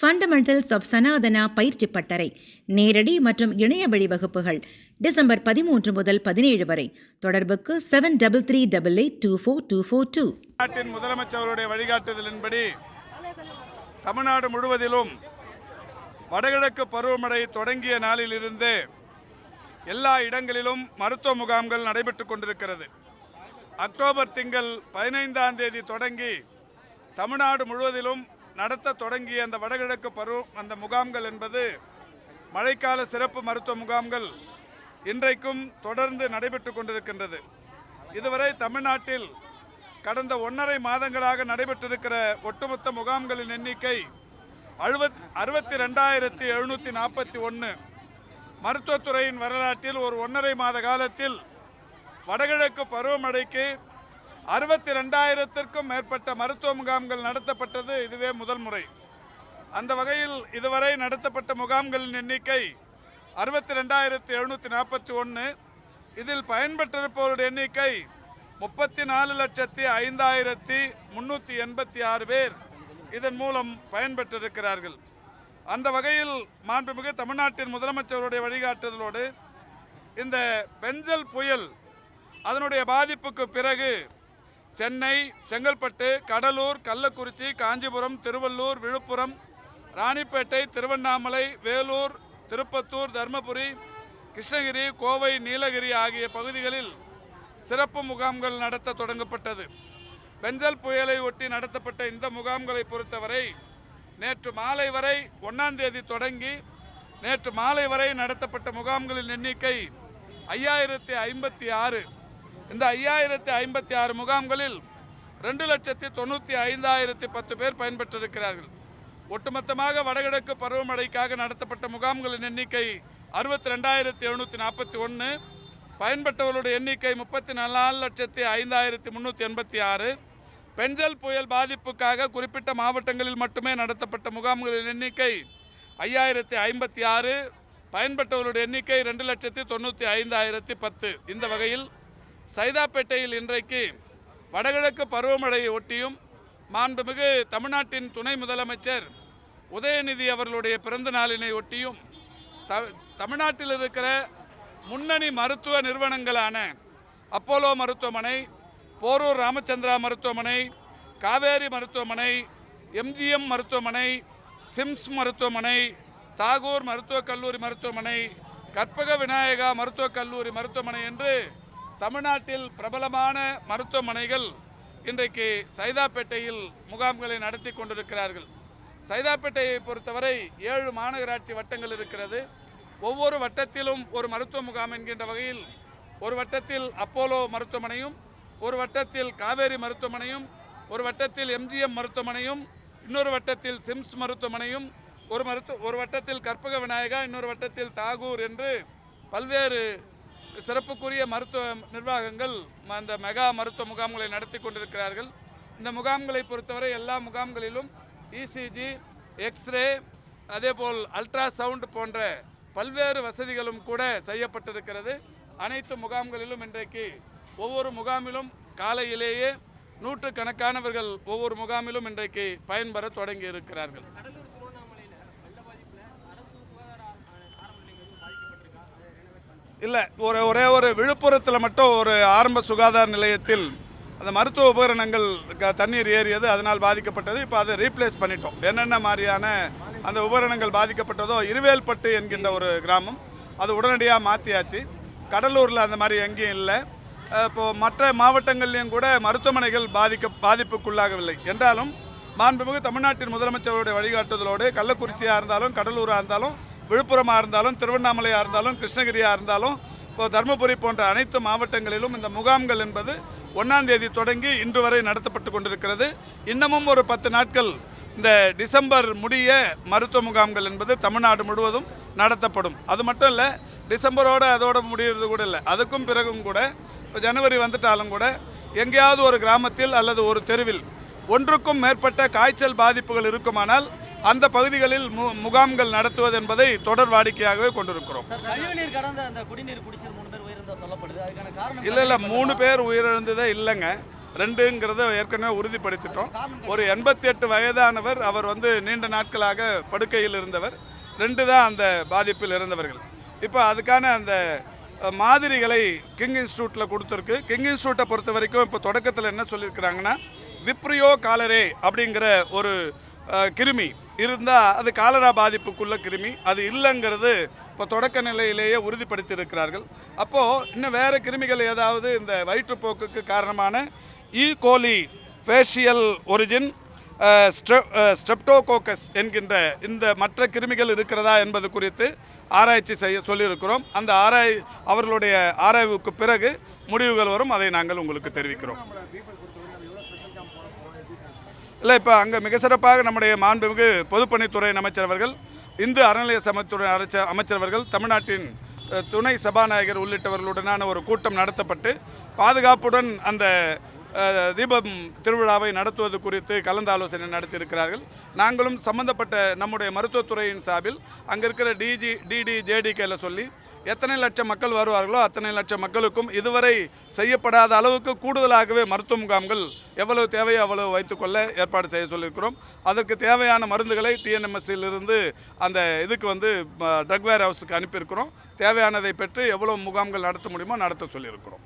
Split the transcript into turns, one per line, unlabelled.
Fundamentals of Sanatana பயிற்சி பட்டறை நேரடி மற்றும் இணைய வழி வகுப்புகள் டிசம்பர் 13 முதல் 17 வரை. தொடர்புக்கு 7338824242.
நாட்டின் முதலமைச்சருடைய வழிகாட்டுதலின்படி தமிழ்நாடு முழுவதிலும் வடகிழக்கு பருவமழை தொடங்கிய நாளிலிருந்து எல்லா இடங்களிலும் மருத்துவ முகாம்கள் நடைபெற்றுக் கொண்டிருக்கிறது. அக்டோபர் திங்கள் 15ஆம் தேதி தொடங்கி தமிழ்நாடு முழுவதிலும் நடத்த தொடங்கிய அந்த வடகிழக்கு அந்த முகாம்கள் என்பது மழைக்கால சிறப்பு மருத்துவ முகாம்கள் இன்றைக்கும் தொடர்ந்து நடைபெற்று கொண்டிருக்கின்றது. இதுவரை தமிழ்நாட்டில் கடந்த 1.5 மாதங்களாக நடைபெற்றிருக்கிற ஒட்டுமொத்த முகாம்களின் எண்ணிக்கை 62,741. மருத்துவத்துறையின் வரலாற்றில் ஒரு 1.5 மாத காலத்தில் வடகிழக்கு பருவமழைக்கு 62,000க்கும் மேற்பட்ட மருத்துவ முகாம்கள் நடத்தப்பட்டது இதுவே முதல் முறை. அந்த வகையில் இதுவரை நடத்தப்பட்ட முகாம்களின் எண்ணிக்கை 62,741. இதில் பயன்பெற்றிருப்பவருடைய எண்ணிக்கை 34,05,386 பேர் இதன் மூலம் பயன்பெற்றிருக்கிறார்கள். அந்த வகையில் மாண்புமிகு தமிழ்நாட்டின் முதலமைச்சருடைய வழிகாட்டுதலோடு இந்த பெஞ்சல் புயல் அதனுடைய பாதிப்புக்கு பிறகு சென்னை, செங்கல்பட்டு, கடலூர், கள்ளக்குறிச்சி, காஞ்சிபுரம், திருவள்ளூர், விழுப்புரம், ராணிப்பேட்டை, திருவண்ணாமலை, வேலூர், திருப்பத்தூர், தர்மபுரி, கிருஷ்ணகிரி, கோவை, நீலகிரி ஆகிய பகுதிகளில் சிறப்பு முகாம்கள் நடத்த தொடங்கப்பட்டது. பெஞ்சல் புயலை ஒட்டி நடத்தப்பட்ட இந்த முகாம்களை பொறுத்தவரை நேற்று மாலை வரை 1ஆம் தேதி தொடங்கி நேற்று மாலை வரை நடத்தப்பட்ட முகாம்களின் எண்ணிக்கை 5,056. இந்த 5,056 முகாம்களில் 2,95,010 பேர் பயன்பெற்றிருக்கிறார்கள். ஒட்டுமொத்தமாக வடகிழக்கு பருவமழைக்காக நடத்தப்பட்ட முகாம்களின் எண்ணிக்கை 62,741. பயன்பெற்றவர்களுடைய எண்ணிக்கை 34,05,386. பெஞ்சல் புயல் பாதிப்புக்காக குறிப்பிட்ட மாவட்டங்களில் மட்டுமே நடத்தப்பட்ட முகாம்களின் எண்ணிக்கை 5,056. பயன்பெற்றவர்களுடைய எண்ணிக்கை 2,95,010. இந்த வகையில் சைதாப்பேட்டையில் இன்றைக்கு வடகிழக்கு பருவமழையை ஒட்டியும் மாண்புமிகு தமிழ்நாட்டின் துணை முதலமைச்சர் உதயநிதி அவர்களுடைய பிறந்த நாளினை ஒட்டியும் தமிழ்நாட்டில் இருக்கிற முன்னணி மருத்துவ நிறுவனங்களான அப்போலோ மருத்துவமனை, போரூர் ராமச்சந்திரா மருத்துவமனை, காவேரி மருத்துவமனை, எம்ஜிஎம் மருத்துவமனை, சிம்ஸ் மருத்துவமனை, தாகூர் மருத்துவக் கல்லூரி மருத்துவமனை, கற்பக விநாயகா மருத்துவக் கல்லூரி மருத்துவமனை என்று தமிழ்நாட்டில் பிரபலமான மருத்துவமனைகள் இன்றைக்கு சைதாப்பேட்டையில் முகாம்களை நடத்தி கொண்டிருக்கிறார்கள். சைதாப்பேட்டையை பொறுத்தவரை 7 மாநகராட்சி வட்டங்கள் இருக்கிறது. ஒவ்வொரு வட்டத்திலும் ஒரு மருத்துவ முகாம் என்கின்ற வகையில் ஒரு வட்டத்தில் அப்போலோ மருத்துவமனையும், ஒரு வட்டத்தில் காவேரி மருத்துவமனையும், ஒரு வட்டத்தில் எம்ஜிஎம் மருத்துவமனையும், இன்னொரு வட்டத்தில் சிம்ஸ் மருத்துவமனையும், ஒரு வட்டத்தில் கற்பக விநாயகா, இன்னொரு வட்டத்தில் தாகூர் என்று பல்வேறு சிறப்புக்குரிய மருத்துவ நிர்வாகங்கள் அந்த மெகா மருத்துவ முகாம்களை நடத்தி கொண்டிருக்கிறார்கள். இந்த முகாம்களை பொறுத்தவரை எல்லா முகாம்களிலும் இசிஜி, எக்ஸ்ரே, அதேபோல் அல்ட்ராசவுண்ட் போன்ற பல்வேறு வசதிகளும் கூட செய்யப்பட்டிருக்கிறது. அனைத்து முகாம்களிலும் இன்றைக்கு ஒவ்வொரு முகாமிலும் காலையிலேயே நூற்றுக்கணக்கானவர்கள் ஒவ்வொரு முகாமிலும் இன்றைக்கு பயன்பெற தொடங்கி இருக்கிறார்கள். இல்லை, ஒரே ஒரு விழுப்புரத்தில் மட்டும் ஒரு ஆரம்ப சுகாதார நிலையத்தில் அந்த மருத்துவ உபகரணங்கள் தண்ணீர் ஏறியது, அதனால் பாதிக்கப்பட்டது. இப்போ அதை ரீப்ளேஸ் பண்ணிட்டோம். என்னென்ன மாதிரியான அந்த உபகரணங்கள் பாதிக்கப்பட்டதோ, இருவேல்பட்டு என்கின்ற ஒரு கிராமம், அது உடனடியாக மாற்றியாச்சு. கடலூரில் அந்த மாதிரி எங்கேயும் இல்லை. இப்போது மற்ற மாவட்டங்கள்லேயும் கூட மருத்துவமனைகள் பாதிப்புக்குள்ளாகவில்லை என்றாலும் மாண்புமிகு தமிழ்நாட்டின் முதலமைச்சருடைய வழிகாட்டுதலோடு கள்ளக்குறிச்சியாக இருந்தாலும், கடலூராக இருந்தாலும், விழுப்புரமாக இருந்தாலும், திருவண்ணாமலையாக இருந்தாலும், கிருஷ்ணகிரியாக இருந்தாலும், இப்போ தர்மபுரி போன்ற அனைத்து மாவட்டங்களிலும் இந்த முகாம்கள் என்பது 1ஆம் தேதி தொடங்கி இன்று வரை நடத்தப்பட்டு கொண்டிருக்கிறது. இன்னமும் ஒரு 10 நாட்கள் இந்த டிசம்பர் முடிய மருத்துவ முகாம்கள் என்பது தமிழ்நாடு முழுவதும் நடத்தப்படும். அது மட்டும் இல்லை, டிசம்பரோடு அதோட முடிகிறது கூட இல்லை, அதுக்கும் பிறகும் கூட இப்போ ஜனவரி வந்துட்டாலும் கூட எங்கேயாவது ஒரு கிராமத்தில் அல்லது ஒரு தெருவில் ஒன்றுக்கும் மேற்பட்ட காய்ச்சல் பாதிப்புகள் இருக்குமானால் அந்த பகுதிகளில் முகாம்கள் நடத்துவது என்பதை தொடர் வாடிக்கையாகவே கொண்டிருக்கிறோம். இல்லை 3 பேர் உயிரிழந்ததே இல்லைங்க. 2ங்கிறத ஏற்கனவே உறுதிப்படுத்திட்டோம். ஒரு 88 வயதானவர், அவர் வந்து நீண்ட நாட்களாக படுக்கையில் இருந்தவர். 2 தான் அந்த பாதிப்பில் இருந்தவர்கள். இப்போ அதுக்கான அந்த மாதிரிகளை கிங் இன்ஸ்டியூட்டில் கொடுத்துருக்கு. கிங் இன்ஸ்டியூட்டை பொறுத்த வரைக்கும் இப்போ தொடக்கத்தில் என்ன சொல்லியிருக்கிறாங்கன்னா, விப்ரியோ காலரே அப்படிங்கிற ஒரு கிருமி இருந்தால் அது காலரா பாதிப்புக்குள்ள கிருமி, அது இல்லைங்கிறது இப்போ தொடக்க நிலையிலேயே உறுதிப்படுத்தி இருக்கிறார்கள். அப்போது இன்னும் வேறு கிருமிகள் ஏதாவது இந்த வயிற்றுப்போக்குக்கு காரணமான ஈகோலி, ஃபேஷியல் ஒரிஜின், ஸ்ட்ரெப்டோகோக்கஸ் என்கின்ற இந்த மற்ற கிருமிகள் இருக்கிறதா என்பது குறித்து ஆராய்ச்சி செய்ய சொல்லியிருக்கிறோம். அந்த அவர்களுடைய ஆராய்வுக்கு பிறகு முடிவுகள் வரும், அதை நாங்கள் உங்களுக்கு தெரிவிக்கிறோம். இல்லை, இப்போ அங்கே மிக சிறப்பாக நம்முடைய மாண்புமிகு பொதுப்பணித்துறை அமைச்சர் அவர்கள், இந்து அறநிலைய சமத்துறை அமைச்சர் அவர்கள், தமிழ்நாட்டின் துணை சபாநாயகர் உள்ளிட்டவர்களுடனான ஒரு கூட்டம் நடத்தப்பட்டு பாதுகாப்புடன் அந்த தீபம் திருவிழாவை நடத்துவது குறித்து கலந்து ஆலோசனை நடத்தியிருக்கிறார்கள். நாங்களும் சம்பந்தப்பட்ட நம்முடைய மருத்துவத்துறையின் சார்பில் அங்கே இருக்கிற ஜேடிகேல சொல்லி எத்தனை லட்சம் மக்கள் வருவார்களோ அத்தனை லட்சம் மக்களுக்கும் இதுவரை செய்யப்படாத அளவுக்கு கூடுதலாகவே மருத்துவ முகாம்கள் எவ்வளவு தேவையோ அவ்வளவு வைத்துக்கொள்ள ஏற்பாடு செய்ய சொல்லியிருக்கிறோம். அதற்கு தேவையான மருந்துகளை டிஎன்எம்எஸ்சிலிருந்து அந்த இதுக்கு வந்து ட்ரக் வேர் ஹவுஸுக்கு அனுப்பியிருக்கிறோம். தேவையானதை பெற்று எவ்வளோ முகாம்கள் நடத்த முடியுமோ நடத்த சொல்லியிருக்கிறோம்.